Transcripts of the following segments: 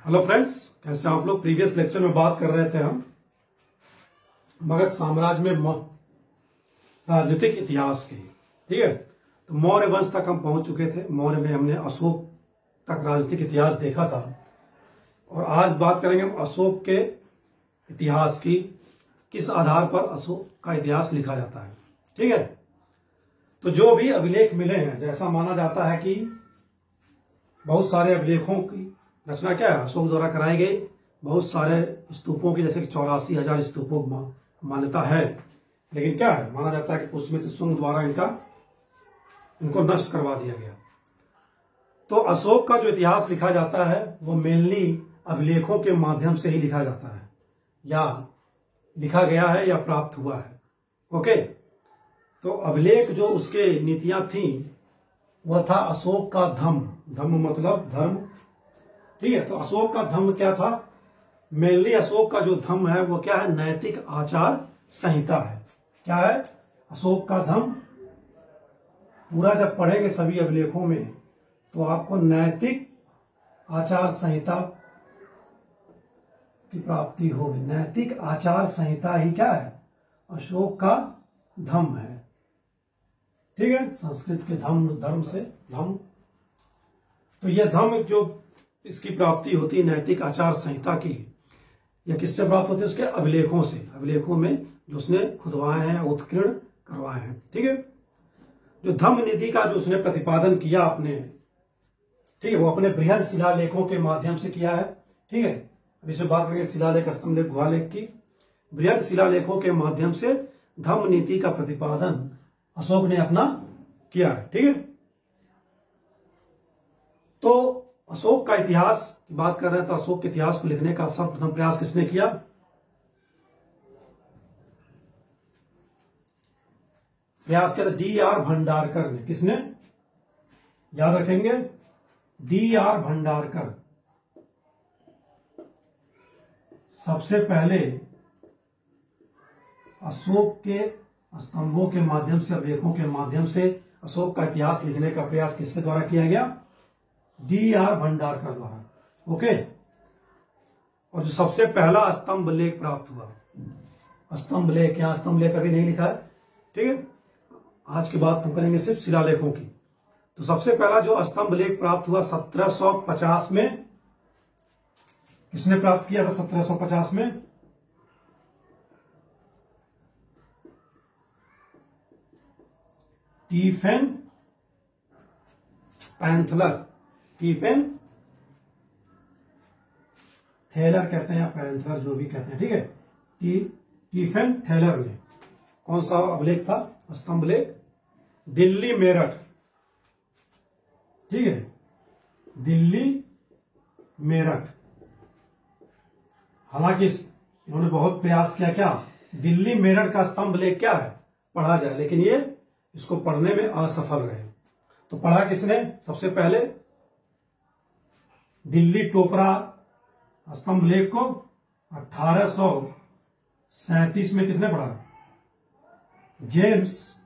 Hello friends, कैसे आप लोग। प्रीवियस लेक्चर में बात कर रहे थे हम मगध साम्राज्य में राजनीतिक इतिहास की। ठीक है, तो मौर्य वंश तक हम पहुंच चुके थे। मौर्य में हमने अशोक तक राजनीतिक इतिहास देखा था और आज बात करेंगे हम अशोक के इतिहास की, किस आधार पर अशोक का इतिहास लिखा जाता है। ठीक है, तो जो भी अभिलेख मिले हैं, जैसा माना जाता है कि बहुत सारे अभिलेखों की रचना क्या है, अशोक द्वारा कराई गई। बहुत सारे स्तूपों की, जैसे कि 84,000 स्तूपों की मान्यता है, लेकिन क्या है, माना जाता है कि पुष्यमित्र शुंग द्वारा इनको नष्ट करवा दिया गया। तो अशोक का जो इतिहास लिखा जाता है वो मेनली अभिलेखों के माध्यम से ही लिखा जाता है, या लिखा गया है या प्राप्त हुआ है। ओके, तो अभिलेख जो उसके नीतियां थी वह था अशोक का धम्म। धम्म मतलब धर्म। ठीक है, तो अशोक का धम्म क्या था, मेनली अशोक का जो धम्म है वो क्या है, नैतिक आचार संहिता है। क्या है अशोक का धम्म। पूरा जब पढ़ेंगे सभी अभिलेखों में तो आपको नैतिक आचार संहिता की प्राप्ति होगी। नैतिक आचार संहिता ही क्या है, अशोक का धम्म है। ठीक है, संस्कृत के धर्म से धम्म। तो यह धम्म जो इसकी प्राप्ति होती है नैतिक आचार संहिता की, यह किससे प्राप्त होती है, उसके अभिलेखों से। अभिलेखों में जो उसने खुदवाए हैं, उत्कीर्ण करवाए हैं। ठीक है, जो धम्म नीति का जो उसने प्रतिपादन किया अपने, ठीक है, वो अपने बृहद शिलालेखों के माध्यम से किया है। ठीक है, अभी से बात करेंगे शिलालेख, स्तंभलेख, गुहालेख की। बृहद शिलालेखों के माध्यम से धम्म नीति का प्रतिपादन अशोक ने अपना किया है। ठीक है, तो अशोक का इतिहास की बात कर रहे हैं, तो अशोक के इतिहास को लिखने का सर्वप्रथम प्रयास किसने किया, प्रयास किया था D.R. भंडारकर ने। किसने, याद रखेंगे, D.R. भंडारकर। सबसे पहले अशोक के स्तंभों के माध्यम से, अभिलेखों के माध्यम से अशोक का इतिहास लिखने का प्रयास किसके द्वारा किया गया, D.R. भंडारकर द्वारा। ओके, और जो सबसे पहला स्तंभ लेख प्राप्त हुआ, स्तंभ लेख, यहां स्तंभ लेख अभी नहीं लिखा है। ठीक है, आज के बाद हम करेंगे सिर्फ शिलालेखों की। तो सबसे पहला जो स्तंभ लेख प्राप्त हुआ 1750 में, किसने प्राप्त किया था 1750 में, स्टीफेन पैंथलर। स्टीफेन थेलर कहते हैं या पैंथलर, जो भी कहते हैं। ठीक है, स्टीफेन थेलर ने, कौन सा अभिलेख था, स्तंभ लेख, दिल्ली मेरठ। ठीक है, दिल्ली मेरठ। हालांकि इन्होंने बहुत प्रयास किया, क्या, दिल्ली मेरठ का स्तंभ लेख क्या है, पढ़ा जाए, लेकिन ये इसको पढ़ने में असफल रहे। तो पढ़ा किसने, सबसे पहले दिल्ली टोपरा स्तंभ लेख को 1837 में किसने पढ़ा, जेम्स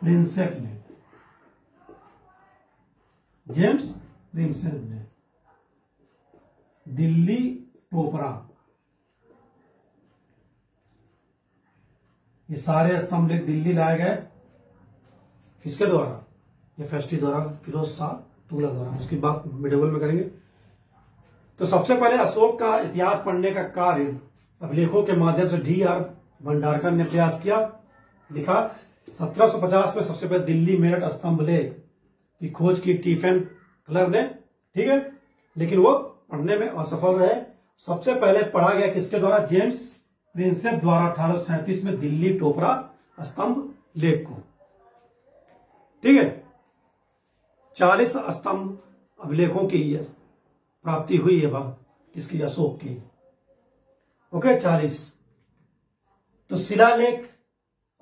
प्रिंसेप ने। जेम्स प्रिंसेप ने दिल्ली टोपरा, ये सारे स्तंभ लेख दिल्ली लाए गए, किसके द्वारा, ये फेस्टी द्वारा, फिरोज शाह तुगलक द्वारा। उसकी बात मिडेवल में करेंगे। तो सबसे पहले अशोक का इतिहास पढ़ने का कार्य अभिलेखों के माध्यम से D.R. भंडारकर ने प्रयास किया, लिखा। 1750 में सबसे पहले दिल्ली मेरठ स्तंभ लेख की खोज की स्टीफेन थेलर ने। ठीक है, लेकिन वो पढ़ने में असफल रहे। सबसे पहले पढ़ा गया किसके द्वारा, जेम्स प्रिंसेप द्वारा 1837 में दिल्ली टोपरा स्तंभ लेख को। ठीक है, 40 स्तंभ अभिलेखों की प्राप्ति हुई है बात किसकी, अशोक की। ओके, 40। तो शिलालेख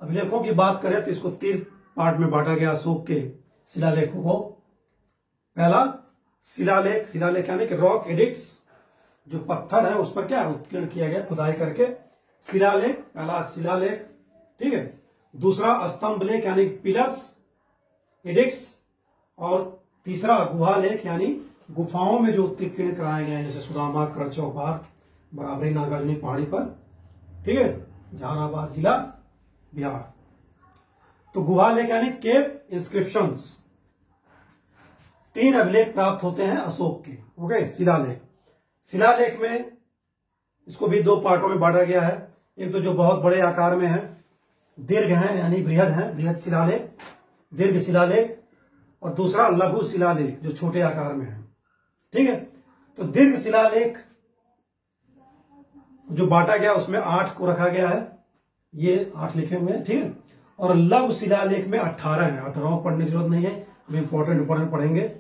अभिलेखों की बात करें तो इसको 3 पार्ट में बांटा गया अशोक के शिलालेखों को। पहला शिलालेख, शिलालेख यानी कि रॉक एडिक्ट्स, जो पत्थर है उस पर क्या उत्कीर्ण किया गया, खुदाई करके, शिलालेख, पहला शिलालेख। ठीक है, दूसरा स्तंभ लेख यानी पिलर्स एडिक्ट्स, और तीसरा गुहा लेख यानी गुफाओं में जो उत्कीर्ण कराए गए हैं, जैसे सुदामा, कड़ चौपार, बराबरी, नागार्जुनी पहाड़ी पर, ठीक है, जहानाबाद जिला, बिहार। तो गुहा लेख यानी केव इंस्क्रिप्शंस। 3 अभिलेख प्राप्त होते हैं अशोक के। ओके, शिलालेख। शिलालेख में इसको भी 2 पार्टों में बांटा गया है। एक तो जो बहुत बड़े आकार में है, दीर्घ है यानी बृहद है, बृहद शिलालेख, दीर्घ शिलालेख, और दूसरा लघु शिलालेख जो छोटे आकार में है। ठीक है, तो दीर्घ शिलालेख जो बांटा गया उसमें 8 को रखा गया है, ये 8 लिखे हुए हैं। ठीक है, और लघु शिलालेख में 18 है। 18 पढ़ने की जरूरत नहीं है, हम इंपॉर्टेंट पढ़ेंगे।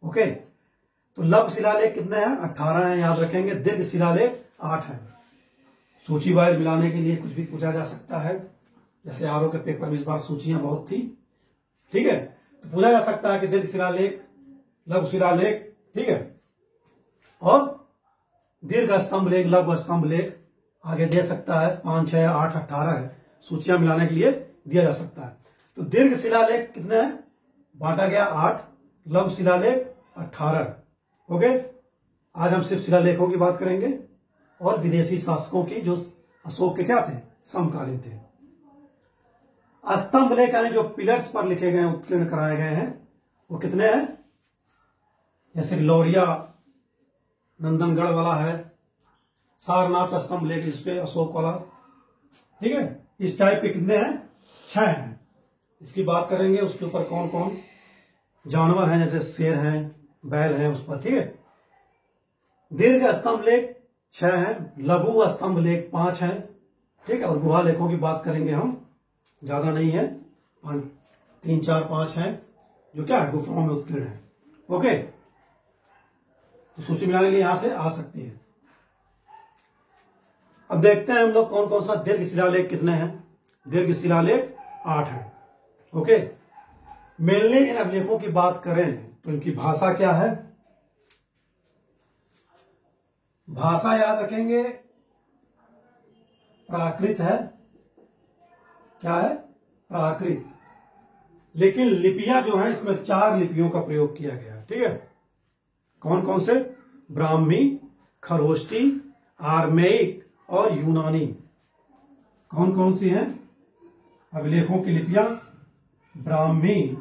ओके, तो लघु शिलालेख कितने हैं? 18 हैं, याद रखेंगे। दीर्घ शिलालेख 8 है। सूची वाइज मिलाने के लिए कुछ भी पूछा जा सकता है, जैसे आरओ के पेपर में इस बार सूचियां बहुत थी। ठीक है, तो पूछा जा सकता है कि दीर्घ शिलालेख, लघु शिलालेख, ठीक है, और दीर्घ स्तंभ लेख, लघु स्तंभ लेख आगे दे सकता है। 5, 6, 8, 18 है, सूचियां मिलाने के लिए दिया जा सकता है। तो दीर्घ शिलालेख कितने हैं? बांटा गया 8, लघु शिलालेख 18। ओके, आज हम सिर्फ शिलालेखों की बात करेंगे और विदेशी शासकों की जो अशोक के क्या थे? समकालीन थे। स्तंभ लेख यानी जो पिलर्स पर लिखे गए, उत्कीर्ण कराए गए हैं, वो कितने हैं? जैसे लौरिया नंदनगढ़ वाला है, सारनाथ स्तंभ लेख इस पे अशोक वाला। ठीक है, इस टाइप के कितने हैं? 6 हैं। इसकी बात करेंगे, उसके ऊपर कौन कौन जानवर हैं, जैसे शेर हैं, बैल हैं उस पर। ठीक है, दीर्घ स्तंभ लेख 6 हैं, लघु स्तंभ लेख 5 हैं। ठीक है, और गुहा लेखों की बात करेंगे हम, ज्यादा नहीं है, 3, 4, 5 हैं जो क्या है? गुफाओं में उत्कीर्ण है। ओके, तो सूची मिलाने के लिए यहां से आ सकती है। अब देखते हैं हम लोग कौन कौन सा दीर्घ शिलालेख कितने हैं। दीर्घ शिलालेख 8 है। ओके, मेनली इन अभिलेखों की बात करें तो इनकी भाषा क्या है? भाषा याद रखेंगे प्राकृत है। क्या है? प्राकृत। लेकिन लिपियां जो है, इसमें 4 लिपियों का प्रयोग किया गया है। ठीक है, कौन कौन से? ब्राह्मी, खरोष्टी, आर्मेइक और यूनानी। कौन कौन सी हैं अभिलेखों की लिपियां? ब्राह्मी,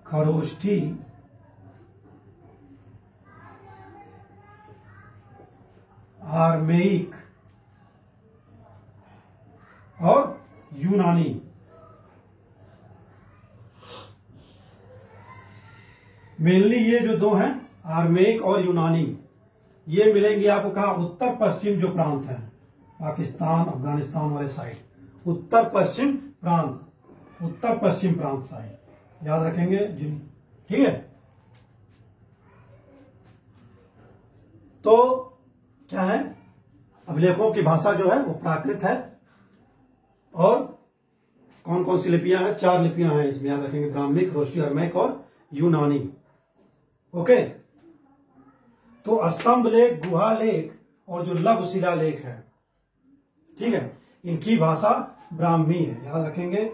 खरोष्टी, आर्मेइक और यूनानी। मेनली ये जो 2 हैं, आर्मेइक और यूनानी, ये मिलेंगे आपको कहा? उत्तर पश्चिम जो प्रांत है, पाकिस्तान, अफगानिस्तान वाले साइड, उत्तर पश्चिम प्रांत, उत्तर पश्चिम प्रांत साइड याद रखेंगे। ठीक है, तो क्या है? अभिलेखों की भाषा जो है वो प्राकृत है। और कौन कौन सी लिपियां हैं? 4 लिपियां हैं इसमें, याद रखेंगे। ब्राह्मी, खरोष्टी, आर्मेइक और यूनानी। ओके, तो स्तंभ लेख, गुहा लेख और जो लघु शिलालेख है, ठीक है, इनकी भाषा ब्राह्मी है, याद रखेंगे।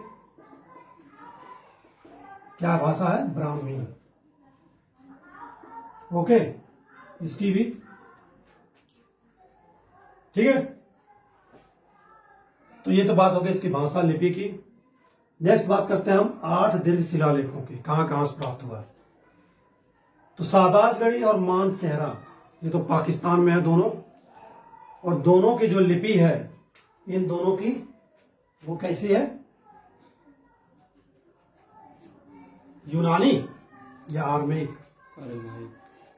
क्या भाषा है? ब्राह्मी। ओके, इसकी भी ठीक है। तो ये तो बात हो गई इसकी भाषा, लिपि की। नेक्स्ट बात करते हैं हम 8 दीर्घ शिलालेखों की, कहां कहां से प्राप्त हुआ। तो शाहबाजगढ़ी और मानसेहरा, ये तो पाकिस्तान में है दोनों, और दोनों की जो लिपि है, इन दोनों की वो कैसी है? यूनानी या आर्मेइक?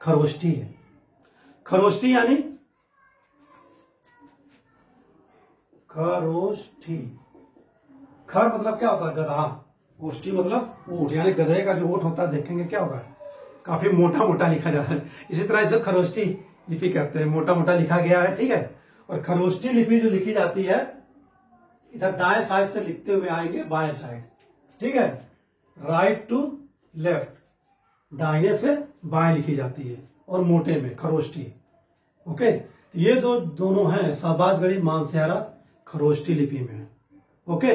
खरोष्टी है। खरोष्टी यानी खरोष्ठी। खर मतलब क्या होता है? गधा। ओष्ठी मतलब ऊंट, यानी गधे का जो ऊंट होता है, देखेंगे क्या होगा? काफी मोटा मोटा लिखा जाता है। इसी तरह इसे खरोष्टी लिपि कहते हैं, मोटा मोटा लिखा गया है। ठीक है, और खरोष्टी लिपि जो लिखी जाती है, इधर दाएं साइड से लिखते हुए आएंगे बाएं साइड। ठीक है, राइट टू लेफ्ट, दाहिने से बाएं लिखी जाती है, और मोटे में खरोष्टी। ओके, ये जो दोनों हैं, शाहबाजगढ़ी, मानसेहरा, खरोष्टी लिपि में। ओके,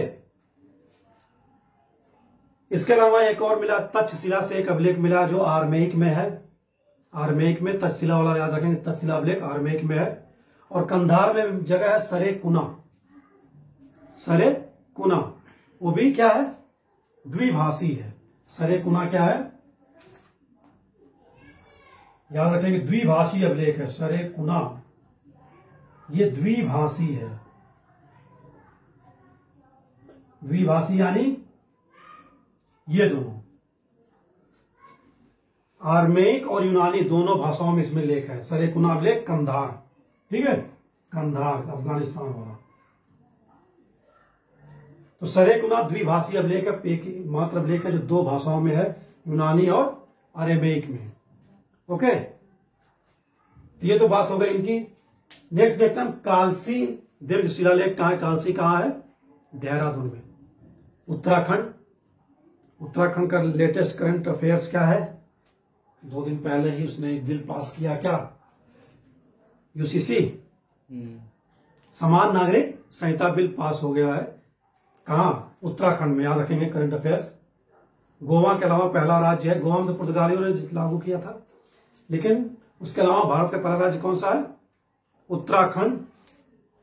इसके अलावा एक और मिला, तक्षशिला से एक अभिलेख मिला जो आर्मेइक में है। आर्मेइक में तक्षशिला वाला याद रखेंगे, तक्षशिला अभिलेख आर्मेइक में है। और कंधार में जगह है सरेकुना। सरेकुना वो भी क्या है, द्विभाषी है। सरेकुना क्या है, याद रखेंगे, द्विभाषी अभिलेख है सरेकुना, ये द्विभाषी है। द्विभाषी यानी ये दोनों, आर्मेइक और यूनानी दोनों भाषाओं में इसमें लेख है। सरेकुना अभिलेख कंधार, ठीक है, कंधार अफगानिस्तान वाला। तो सरेकुना द्विभाषी अभिलेख है, एक मात्र अभिलेख है जो दो भाषाओं में है, यूनानी और अरेबिक में। ओके, ये तो बात हो गई इनकी। नेक्स्ट देखते हैं कालसी दीर्घ शिलालेख कहाँ है। कालसी कहाँ है, देहरादून में, उत्तराखंड। उत्तराखंड का लेटेस्ट करंट अफेयर्स क्या है, 2 दिन पहले ही उसने एक बिल पास किया, क्या, यूसीसी समान नागरिक संहिता बिल पास हो गया है। कहां, उत्तराखंड में, याद रखेंगे करंट अफेयर्स। गोवा के अलावा पहला राज्य है, गोवा में तो पुर्तगालियों ने लागू किया था, लेकिन उसके अलावा भारत का पहला राज्य कौन सा है, उत्तराखंड।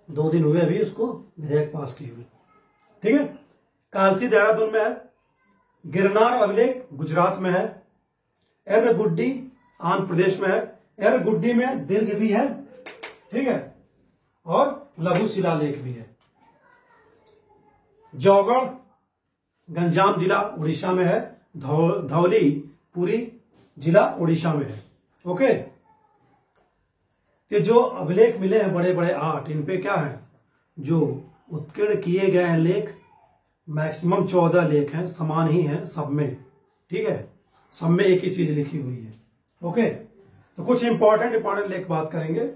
2 दिन हुए अभी उसको विधेयक पास किए हुए, ठीक है। कालसी देहरादून में है। गिरनार अभिलेख गुजरात में है। एर्रगुड्डी आंध्र प्रदेश में है। एर्रगुड्डी में दीर्घ भी है, ठीक है, और लघु शिलालेख भी है। जौगढ़ गंजाम जिला उड़ीसा में है। धौली पुरी जिला उड़ीसा में है। ओके, कि जो अभिलेख मिले हैं बड़े बड़े 8, इन पे क्या है, जो उत्कीर्ण किए गए हैं लेख, मैक्सिमम 14 लेख हैं, समान ही हैं सब में, ठीक है, सब में एक ही चीज लिखी हुई है। ओके, तो कुछ इंपॉर्टेंट लेख बात करेंगे।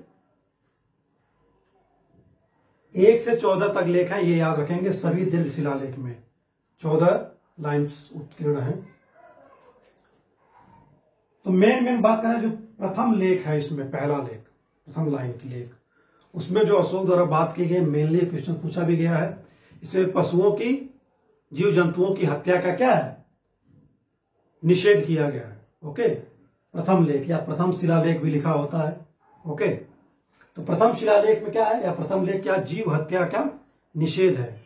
1 से 14 तक लेख हैं, ये याद रखेंगे, सभी दीर्घ शिलालेख में 14 लाइन्स उत्कीर्ण हैं। तो मेन बात करें, जो प्रथम लेख है इसमें, पहला लेख, प्रथम लाइन की लेख, उसमें जो अशोक द्वारा बात की गई, मेनली क्वेश्चन पूछा भी गया है, इसमें पशुओं की, जीव जंतुओं की हत्या का क्या है, निषेध किया गया है। ओके, प्रथम लेख या प्रथम शिलालेख भी लिखा होता है। ओके, तो प्रथम शिलालेख में क्या है, या प्रथम लेख क्या, जीव हत्या का निषेध है।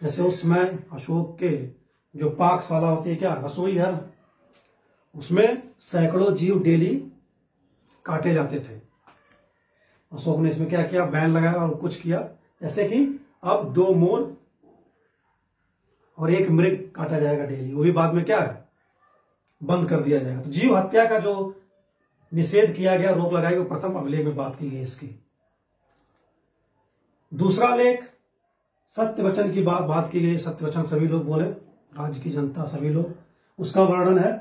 जैसे उस समय अशोक के जो पाकशाला होती है, क्या, रसोई घर, उसमें सैकड़ों जीव डेली काटे जाते थे। अशोक ने इसमें क्या किया, बैन लगाया और कुछ किया, जैसे कि अब 2 मोर और 1 मृग काटा जाएगा डेली, वो भी बाद में क्या है, बंद कर दिया जाएगा। तो जीव हत्या का जो निषेध किया गया, रोक लगाई, वो प्रथम अभिलेख में बात की गई इसकी। दूसरा लेख सत्य वचन की बात की गई। सत्य वचन सभी लोग बोले, राज्य की जनता सभी लोग। उसका वर्णन है,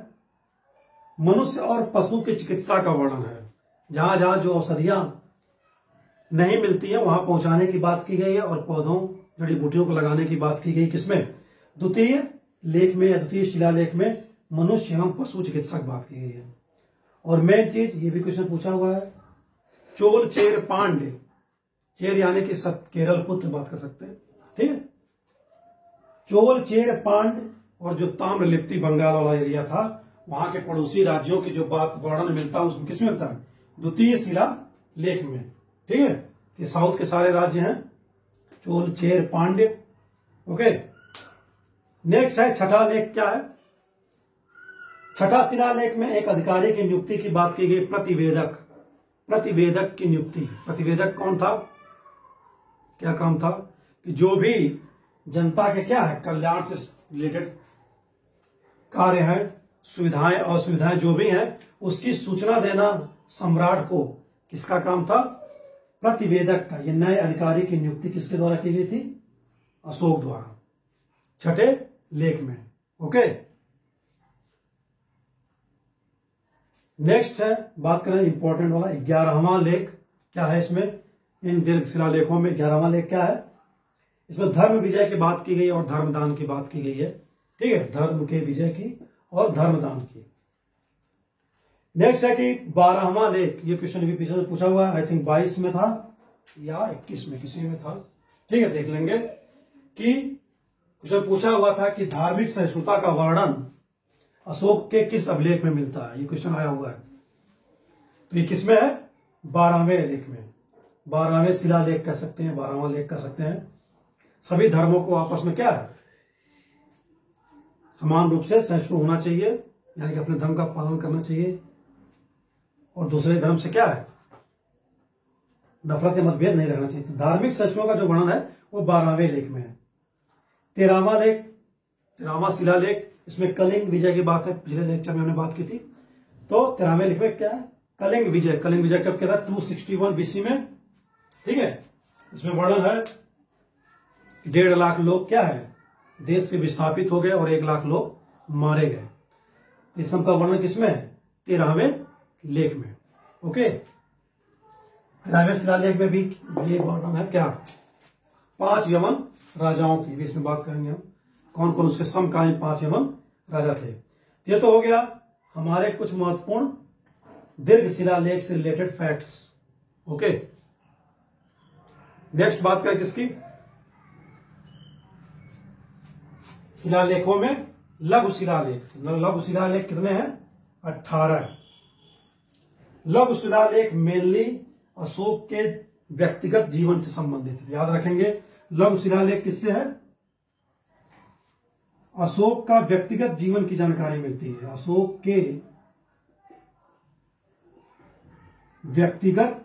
मनुष्य और पशु की चिकित्सा का वर्णन है। जहां जहां जो औषधियां नहीं मिलती है वहां पहुंचाने की बात की गई है, और पौधों, जड़ी बूटियों को लगाने की बात की गई। किसमें, द्वितीय लेख में या द्वितीय शिलालेख में मनुष्य एवं पशु चिकित्सा की बात की गई है। और मेन चीज, ये भी क्वेश्चन पूछा हुआ है, चोल चेर पांड्य, चेर यानी कि केरल पुत्र बात कर सकते हैं, ठीक है। चोल चेर पांड्य और जो ताम्रलिप्ति बंगाल वाला एरिया था, वहां के पड़ोसी राज्यों की जो बात वर्णन मिलता है, उसमें किसमें मिलता है, द्वितीय शिला लेख में, ठीक है। ये साउथ के सारे राज्य हैं, चोल चेर पांड्य। ओके, नेक्स्ट है छठा लेख, क्या है, छठा शिलालेख में एक अधिकारी की नियुक्ति की बात की गई, प्रतिवेदक। प्रतिवेदक की नियुक्ति, प्रतिवेदक कौन था, क्या काम था, कि जो भी जनता के क्या है, कल्याण से रिलेटेड कार्य है, सुविधाएं असुविधाएं जो भी हैं, उसकी सूचना देना सम्राट को, किसका काम था, प्रतिवेदक का। ये नए अधिकारी की नियुक्ति किसके द्वारा की गई थी, अशोक द्वारा, छठे लेख में। ओके, नेक्स्ट है, बात करें इंपॉर्टेंट वाला 11वां लेख, क्या है इसमें, इन दीर्घ शिलालेखों में 11वां लेख क्या है, इसमें धर्म विजय की बात की गई और धर्मदान की बात की गई है, ठीक है, धर्म के विजय की और धर्मदान की। नेक्स्ट है कि 12वां लेख, ये क्वेश्चन भी पीछे पूछा हुआ है, आई थिंक 22 में था या 21 में, किसी में था, ठीक है, देख लेंगे, कि क्वेश्चन पूछा हुआ था कि धार्मिक सहिष्णुता का वर्णन अशोक के किस अभिलेख में मिलता है, ये क्वेश्चन आया हुआ है। तो ये किसमें है, 12वें लेख में, 12वें शिलालेख कह सकते हैं, 12वां लेख कह सकते हैं। सभी धर्मों को आपस में क्या है, समान रूप से सहिष्णु होना चाहिए, यानी कि अपने धर्म का पालन करना चाहिए, और दूसरे धर्म से क्या है, नफरत या मतभेद नहीं रखना चाहिए। तो धार्मिक सहिष्णुता का जो वर्णन है वो 12वें लेख में है। 13वां लेख, 13वां शिलालेख, इसमें कलिंग विजय की बात है, पिछले लेक्चर में हमने बात की थी। तो 13वें लेख में क्या है, कलिंग विजय। कलिंग विजय कब किया था, 261 BC में, ठीक है। इसमें वर्णन है 1.5 लाख लोग क्या है, देश से विस्थापित हो गए और 1 लाख लोग मारे गए। इस सब का वर्णन किसमें है, 13वें लेख में। ओके, 13वें शिलालेख में भी ये वर्णन है क्या, 5 यवन राजाओं की भी इसमें बात करेंगे हम, कौन कौन उसके समकालीन 5 यवन राजा थे। ये तो हो गया हमारे कुछ महत्वपूर्ण दीर्घ शिलालेख से रिलेटेड फैक्ट्स। ओके, नेक्स्ट बात करें किसकी, शिलालेखों में लघु शिलालेख। लघु शिलालेख कितने हैं, 18। लघु शिलालेख मेनली अशोक के व्यक्तिगत जीवन से संबंधित है, याद रखेंगे। लघु शिलालेख किससे है, अशोक का व्यक्तिगत जीवन की जानकारी मिलती है, अशोक के व्यक्तिगत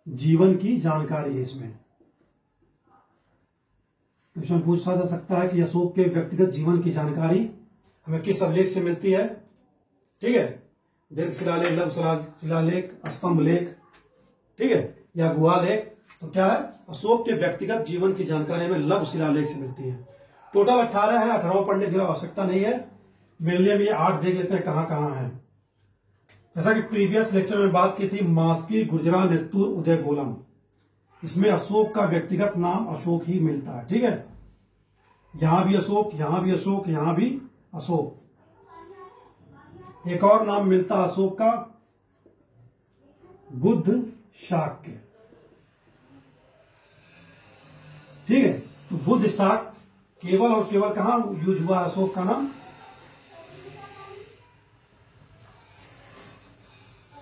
जीवन की जानकारी है। इसमें क्वेश्चन पूछा जा सकता है कि अशोक के व्यक्तिगत जीवन की जानकारी हमें किस अभिलेख से मिलती है, ठीक है। दीर्घ शिलालेख, लघु शिलालेख, स्तंभ लेख, ठीक है, या गुहा लेख। तो क्या है, अशोक के व्यक्तिगत जीवन की जानकारी हमें लघु शिलालेख से मिलती है। टोटल 18 है, 18वां पढ़ने की आवश्यकता नहीं है, मेनली हम ये 8 देख लेते हैं कहां कहां है। जैसा कि प्रीवियस लेक्चर में बात की थी, मास्की, गुर्जरा, नेत्तुर, उदयगोलम, इसमें अशोक का व्यक्तिगत नाम अशोक ही मिलता है, ठीक है। यहां भी अशोक, यहां भी अशोक, यहां भी अशोक। एक और नाम मिलता अशोक का, बुद्ध शाक्य, ठीक है। तो बुद्ध शाक्य केवल और केवल कहां यूज हुआ अशोक का नाम,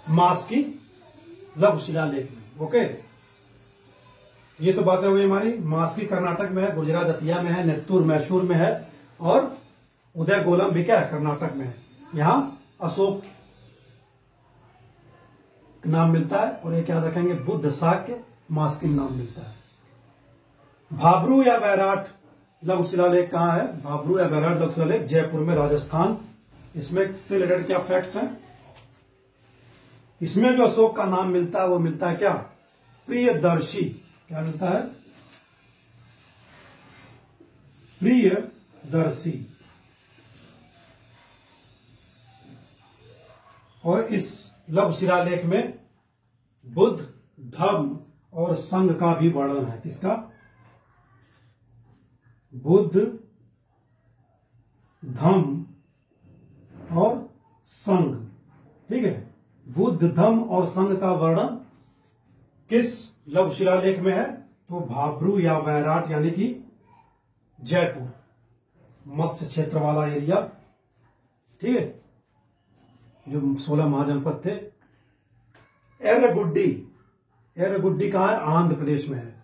मास्की लघु शिलालेख में। ओके, ये तो बातें हो गई हमारी। मास्की कर्नाटक में है, गुजरात दतिया में है, नेत्तूर मैसूर में है, और उदयगोलम भी क्या है, कर्नाटक में है। यहां अशोक नाम मिलता है, और एक याद रखेंगे बुद्ध शाक्य मास्की नाम मिलता है। भाबरू या बैराट लघु शिलालेख कहां है, भाबरू या बैराट लघु शिलालेख जयपुर में, राजस्थान। इसमें से रिलेटेड क्या फैक्ट्स हैं, इसमें जो अशोक का नाम मिलता है वो मिलता है क्या, प्रियदर्शी। क्या मिलता है, प्रियदर्शी। और इस लघु शिलालेख में बुद्ध, धर्म और संघ का भी वर्णन है। किसका, बुद्ध, धम्म और संघ, ठीक है। बुद्ध, धम्म और संघ का वर्णन किस लघु शिलालेख में है, तो भाबरू या वैराट, यानी कि जयपुर मत्स्य क्षेत्र वाला एरिया, ठीक है, जो 16 महाजनपद थे। एर्रगुड्डी, एर्रगुड्डी कहां है, आंध्र प्रदेश में है।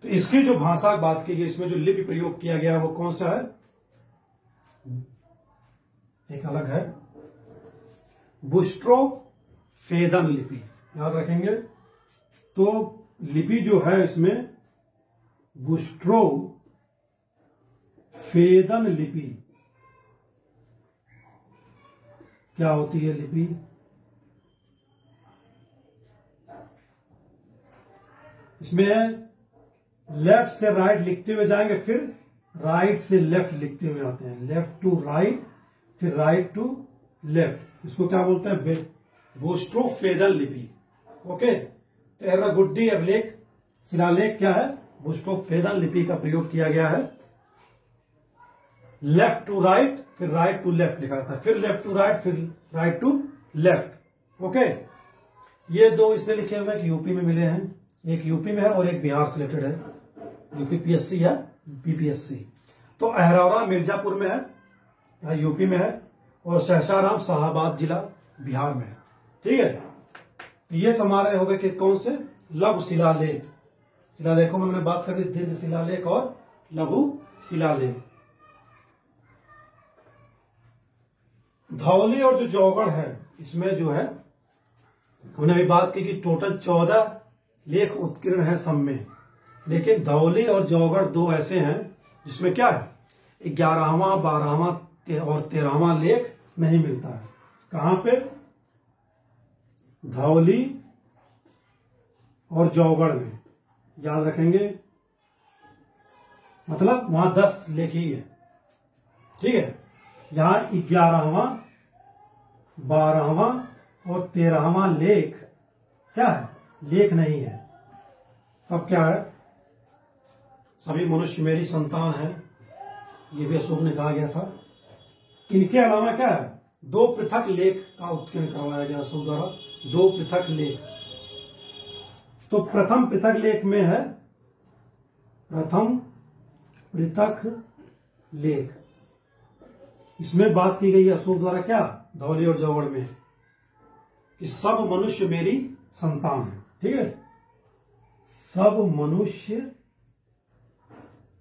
तो इसकी जो भाषा बात की गई, इसमें जो लिपि प्रयोग किया गया है वो कौन सा है, एक अलग है, बुस्ट्रो फेदन लिपि, याद रखेंगे। तो लिपि जो है इसमें बुस्ट्रो फेदन लिपि, क्या होती है लिपि, इसमें लेफ्ट से राइट लिखते हुए जाएंगे, फिर राइट से लेफ्ट लिखते हुए आते हैं, लेफ्ट टू राइट, फिर राइट टू लेफ्ट। इसको क्या बोलते हैं, बुस्ट्रो फेदन लिपि। ओके, तो एर्रगुड्डी अभिलेख शिलालेख क्या है, बुस्ट्रो फेदन लिपि का प्रयोग किया गया है। लेफ्ट टू राइट, फिर राइट टू लेफ्ट लिखा था, फिर लेफ्ट टू राइट, फिर राइट टू लेफ्ट। ओके, ये दो इसलिए लिखे हुए कि यूपी में मिले हैं, एक यूपी में है और एक बिहार से रिलेटेड है, यूपीपीएससी या बीपीएससी। तो अहरौरा मिर्जापुर में है, यहाँ यूपी में है, और सहसाराम शाहाबाद जिला बिहार में है। ठीक है, तो ये तो हमारे हो गए कि कौन से लघु शिलालेख। शिलालेखों में हमने बात कर दी दीर्घ शिलालेख और लघु शिलालेख। धौली और जो जौगढ़ है, इसमें जो है हमने अभी बात की कि टोटल 14 लेख उत्कीर्ण है सब में, लेकिन धौली और जौगढ़ दो ऐसे हैं जिसमें क्या है 11वां 12वां और 13वां लेख नहीं मिलता है। कहां पे? धौली और जौगढ़ में, याद रखेंगे, मतलब वहां 10 लेख ही है। ठीक है, यहां 11वां 12वां और 13वां लेख क्या है? लेख नहीं है। तब क्या है? सभी मनुष्य मेरी संतान है, ये भी अशोक ने कहा गया था। इनके अलावा क्या है? 2 पृथक लेख का उत्कीर्ण करवाया गया अशोक द्वारा, 2 पृथक लेख। तो प्रथम पृथक लेख में है, प्रथम पृथक लेख, इसमें बात की गई है अशोक द्वारा क्या? धौली और जौगढ़ में कि सब मनुष्य मेरी संतान है। ठीक है, सब मनुष्य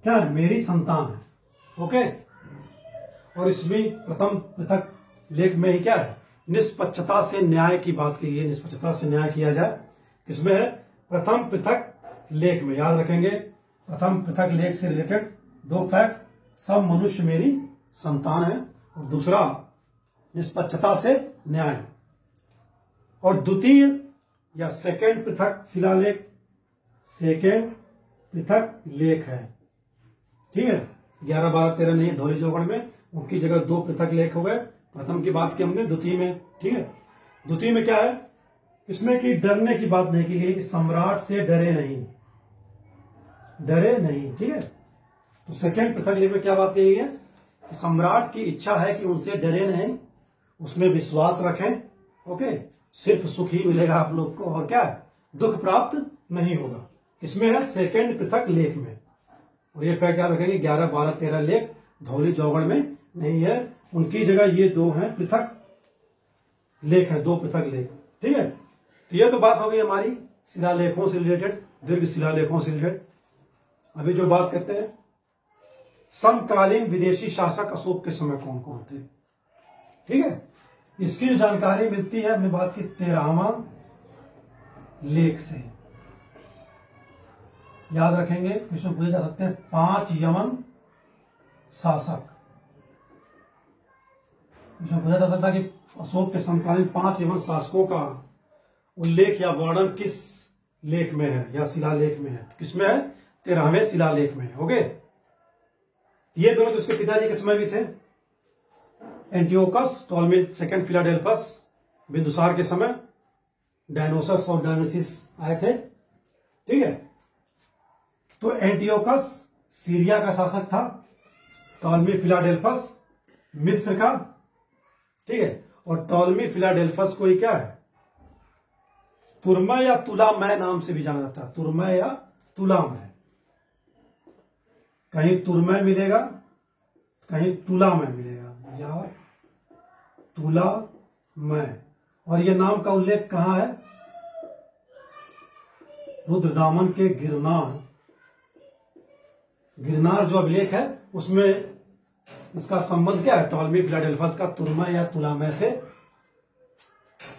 क्या है? मेरी संतान है। ओके, और इसमें प्रथम पृथक लेख में ही क्या है? निष्पक्षता से न्याय की बात की है, निष्पक्षता से न्याय किया जाए। किसमें है? प्रथम पृथक लेख में। याद रखेंगे, प्रथम पृथक लेख से रिलेटेड 2 फैक्ट, सब मनुष्य मेरी संतान है, और दूसरा निष्पक्षता से न्याय। और द्वितीय या सेकेंड पृथक शिलालेख, सेकेंड पृथक लेख है। ठीक है, 11, 12, 13 नहीं धौली जौगढ़ में, उनकी जगह 2 पृथक लेख हो गए। प्रथम की बात की हमने, द्वितीय में। ठीक है, द्वितीय में क्या है? इसमें कि डरने की बात नहीं की गई कि सम्राट से डरे नहीं, डरे नहीं। ठीक है, तो सेकेंड पृथक लेख में क्या बात कही है कि सम्राट की इच्छा है कि उनसे डरे नहीं, उसमें विश्वास रखें। ओके, सिर्फ सुख ही मिलेगा आप लोग को, और क्या है? दुख प्राप्त नहीं होगा। इसमें है सेकेंड पृथक लेख में। और ये फैक्ट याद रखेंगे, 11, 12, 13 लेख धौली जौगढ़ में नहीं है, उनकी जगह ये 2 हैं पृथक लेख है, 2 पृथक लेख। ठीक है, तो ये तो बात हो गई हमारी शिलालेखों से रिलेटेड, दीर्घ शिलालेखों से रिलेटेड। अभी जो बात करते हैं, समकालीन विदेशी शासक अशोक के समय कौन कौन थे। ठीक है, इसकी जो जानकारी मिलती है, हमने बात की 13वां लेख से। याद रखेंगे, क्वेश्चन पूछे जा सकते हैं, 5 यमन शासक। क्वेश्चन पूछा जा सकता है कि अशोक के समकालीन 5 यमन शासकों का उल्लेख या वर्णन किस लेख में है या शिलालेख में है। किसमें है? 13वें शिलालेख में। हो गए, ये दोनों तो उसके पिताजी के समय भी थे, Antiochus, Ptolemy second, Philadelphus, Bindusara के समय डायनोसस और डायनोसिस आए थे। ठीक है, तो एंटियोकस सीरिया का शासक था, टॉलमी फिलाडेल्फस मिस्र का। ठीक है, और टॉलमी फिलाडेल्फस को ही क्या है? तुर्मय या तुलामय नाम से भी जाना जाता है, तुर्मय या तुलामय। कहीं तुर्मय मिलेगा, कहीं तुलामय मिलेगा, या तुलामय। और ये नाम का उल्लेख कहां है? रुद्रदामन के गिरनार, गिरनार जो अभिलेख है उसमें इसका संबंध क्या है? टॉलमी फिलाडेल्फस का तुर्मय या तुलामय से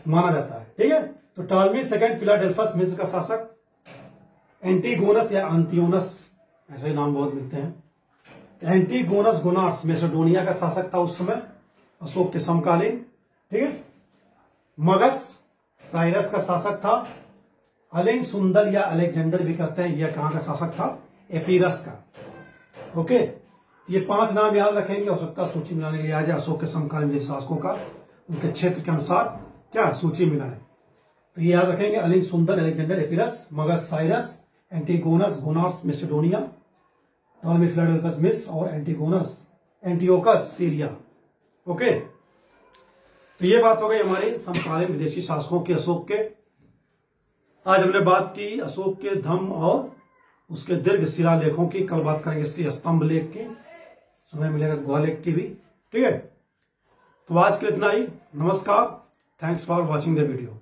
माना जाता है। ठीक है, तो टॉलमी सेकंड फिलाडेल्फस मिस्र का शासक, एंटीगोनस या अंतियोनस, ऐसे नाम बहुत मिलते हैं। एंटीगोनस गोनार्स मैसेडोनिया का शासक था उस समय, अशोक के समकालीन। ठीक है, मगस साइरस का शासक था। अलिंग सुंदर या अलेक्जेंडर भी कहते हैं, यह कहां का शासक था? एपीरस का। ओके, ये 5 नाम याद रखेंगे, हो सकता है सूची मिलाने के लिए आ जाए अशोक के समकालीन शासकों का, उनके क्षेत्र के अनुसार क्या सूची मिलाए। तो ये याद रखेंगे, अलिंग सुंदर, Alexander, Epirus, Magas Cyrus, Antigonus Gonatas Macedonia, Ptolemy Philadelphus मिस्र, और एंटियोकस सीरिया। ओके, तो ये बात हो गई हमारी समकालीन विदेशी शासकों के अशोक के। आज हमने बात की अशोक के धम्म और उसके दीर्घ शिलालेखों की। कल बात करेंगे इसकी स्तंभ लेख की, समय मिलेगा गुहा लेख की भी। ठीक है, तो आज के लिए इतना ही। नमस्कार, thanks for watching the video.